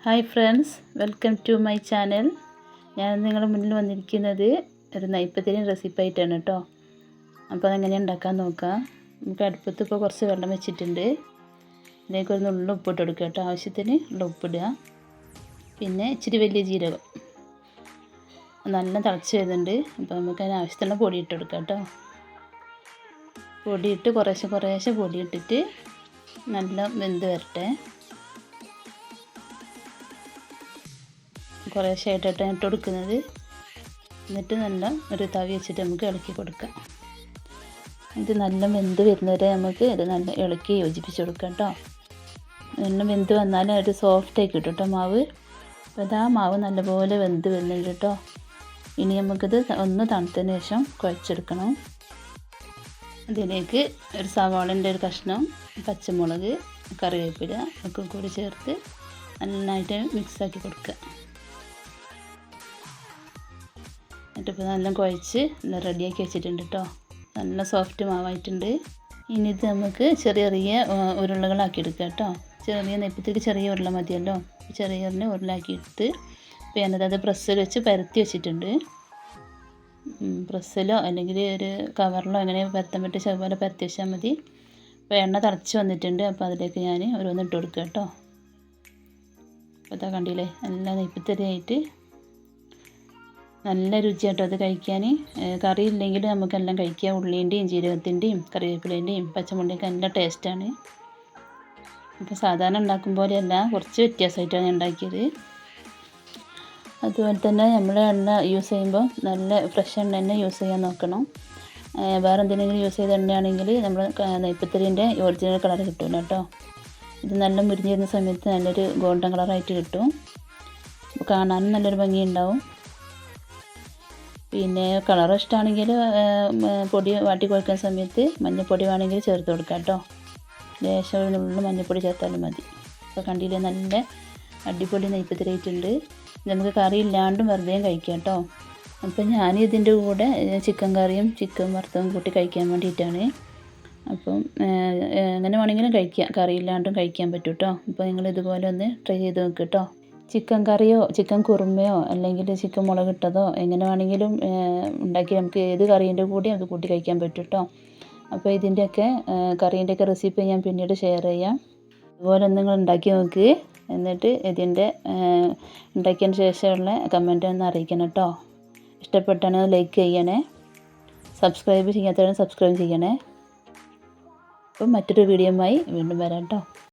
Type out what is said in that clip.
Hi friends, welcome to my channel. ഞാൻ നിങ്ങളുടെ മുന്നിൽ വന്നിരിക്കുന്നത് ഒരു നെയ്പ്പത്തിരി റെസിപ്പി ആയിട്ടാണ് കേട്ടോ. അപ്പോൾ അതെങ്ങനെ ഉണ്ടാക്കാൻ നോക്കാം. നമുക്ക് അടുപ്പത്ത് ഇപ്പോൾ കുറച്ച് വെള്ളം വെച്ചിട്ടുണ്ട്. ഇതിലേക്ക് ഒരു നുള്ളു ഉപ്പിട്ട് കൊടുക്കുക കേട്ടോ. ആവശ്യത്തിന് ഉള്ള ഉപ്പിടുക. പിന്നെ ഇച്ചിരി വലിയ ജീരകം നല്ല തിളച്ച് വരുന്നുണ്ട്. അപ്പോൾ നമുക്ക് അതിന് ആവശ്യത്തിനുള്ള പൊടി ഇട്ട് കൊടുക്കാം കേട്ടോ. പൊടിയിട്ട് കുറേശ്ശെ പൊടി ഇട്ടിട്ട് നല്ല വെന്ത് വരട്ടെ. കുറേശ്ശെ ആയിട്ടാണ് ഇട്ട് കൊടുക്കുന്നത്. എന്നിട്ട് നല്ല ഒരു തവി വെച്ചിട്ട് നമുക്ക് ഇളക്കി കൊടുക്കാം. ഇത് നല്ല വെന്ത് വരുന്നവരെ നമുക്ക് ഇത് നല്ല ഇളക്കി യോജിപ്പിച്ച് കൊടുക്കാം കേട്ടോ. നല്ല വെന്ത് വന്നാൽ ഒരു സോഫ്റ്റായി കിട്ടും കേട്ടോ മാവ്. അപ്പോൾ ഇതാ മാവ് നല്ലപോലെ വെന്ത് വരുന്നുണ്ട് കേട്ടോ. ഇനി നമുക്കിത് ഒന്ന് തണുത്തതിന് ശേഷം കുഴച്ചെടുക്കണം. അതിലേക്ക് ഒരു സവാളൻ്റെ ഒരു കഷ്ണം, പച്ചമുളക്, കറിവേപ്പില ഒക്കെ കൂടി ചേർത്ത് നന്നായിട്ട് മിക്സാക്കി കൊടുക്കുക. എന്നിട്ടിപ്പോൾ നല്ല കുഴച്ച് റെഡിയാക്കി വെച്ചിട്ടുണ്ട് കേട്ടോ. നല്ല സോഫ്റ്റ് മാവായിട്ടുണ്ട്. ഇനി ഇത് നമുക്ക് ചെറിയ ഉരുളകളാക്കി എടുക്കാം കേട്ടോ. ചെറിയ നെയ്പ്പത്തിരിക്ക് ചെറിയ ഉരുള മതിയല്ലോ. ചെറിയ ഉരുളാക്കിയിട്ട് പിന്നെ അത് പ്രസ്സിൽ വെച്ച് പരത്തി വെച്ചിട്ടുണ്ട്. പ്രസ്സിലോ അല്ലെങ്കിൽ ഒരു കവറിലോ എങ്ങനെ പരത്താൻ പറ്റുക അതുപോലെ പരത്തി വെച്ചാൽ മതി. അപ്പോൾ എണ്ണ തിളച്ച് വന്നിട്ടുണ്ട്. അപ്പോൾ അതിലേക്ക് ഞാൻ ഓരോന്ന് ഇട്ട് കൊടുക്കുക കേട്ടോ. അപ്പോൾ അതാ കണ്ടില്ലേ, നല്ല നെയ്പ്പത്തിരിയായിട്ട് നല്ല രുചിയായിട്ടോ അത് കഴിക്കാൻ. കറി ഇല്ലെങ്കിൽ നമുക്കെല്ലാം കഴിക്കാം. ഉള്ളിൻ്റെയും ജീരകത്തിൻ്റെയും കറിവേപ്പിലേൻ്റെയും പച്ചമുളകിൻ്റെയൊക്കെ നല്ല ടേസ്റ്റാണ്. ഇപ്പോൾ സാധാരണ ഉണ്ടാക്കും പോലെയല്ല, കുറച്ച് വ്യത്യാസമായിട്ടാണ് ഞാൻ ഉണ്ടാക്കിയത്. അതുപോലെ തന്നെ നമ്മൾ എണ്ണ യൂസ് ചെയ്യുമ്പോൾ നല്ല ഫ്രഷ് എണ്ണ തന്നെ യൂസ് ചെയ്യാൻ നോക്കണം. വേറെ എന്തെങ്കിലും യൂസ് ചെയ്ത എണ്ണയാണെങ്കിൽ നമ്മൾ നെയ്പ്പത്തിരിൻ്റെ ഒറിജിനൽ കളർ കിട്ടില്ല കേട്ടോ. ഇത് നല്ല മുരിഞ്ഞ് വരുന്ന സമയത്ത് നല്ലൊരു ഗോൾഡൻ കളറായിട്ട് കിട്ടും. കാണാനും നല്ലൊരു ഭംഗിയുണ്ടാവും. പിന്നെ കളർ ഇഷ്ടമാണെങ്കിൽ പൊടി വാട്ടി കുഴക്കുന്ന സമയത്ത് മഞ്ഞൾപ്പൊടി വേണമെങ്കിൽ ചേർത്ത് കൊടുക്കാം കേട്ടോ. ലേശം ഒരു നുള്ളു മഞ്ഞൾപ്പൊടി ചേർത്താലും മതി. അപ്പോൾ കണ്ടില്ലേ, നല്ല അടിപൊളി നെയ്പ്പത്തിരി ആയിട്ടുണ്ട്. നമുക്ക് കറി ഇല്ലാണ്ടും വെറുതെ കഴിക്കാം കേട്ടോ. അപ്പോൾ ഞാൻ ഇതിൻ്റെ കൂടെ ചിക്കൻ കറിയും ചിക്കൻ വറുത്തതും കൂട്ടി കഴിക്കാൻ വേണ്ടിയിട്ടാണ്. അപ്പം അങ്ങനെ വേണമെങ്കിലും കഴിക്കാം, കറി ഇല്ലാണ്ടും കഴിക്കാൻ പറ്റും കേട്ടോ. അപ്പോൾ നിങ്ങൾ ഇതുപോലെ ഒന്ന് ട്രൈ ചെയ്ത് നോക്ക് കേട്ടോ. ചിക്കൻ കറിയോ ചിക്കൻ കുറുമയോ അല്ലെങ്കിൽ ചിക്കൻ മുളകിട്ടതോ എങ്ങനെ വേണമെങ്കിലും ഉണ്ടാക്കി നമുക്ക് ഏത് കറീൻ്റെ കൂടെയും അത് കൂട്ടി കഴിക്കാൻ പറ്റും കേട്ടോ. അപ്പോൾ ഇതിൻ്റെയൊക്കെ കറീൻ്റെയൊക്കെ റെസിപ്പി ഞാൻ പിന്നീട് ഷെയർ ചെയ്യാം. അതുപോലെ നിങ്ങൾ ഉണ്ടാക്കി നോക്ക്. എന്നിട്ട് ഇതിൻ്റെ ഉണ്ടാക്കിയതിന് ശേഷമുള്ള കമൻറ്റ് ഒന്ന് അറിയിക്കണം കേട്ടോ. ഇഷ്ടപ്പെട്ടാണെങ്കിൽ ലൈക്ക് ചെയ്യണേ. സബ്സ്ക്രൈബ് ചെയ്യാത്തവരെ സബ്സ്ക്രൈബ് ചെയ്യണേ. അപ്പം മറ്റൊരു വീഡിയോയുമായി വീണ്ടും വരാം കേട്ടോ.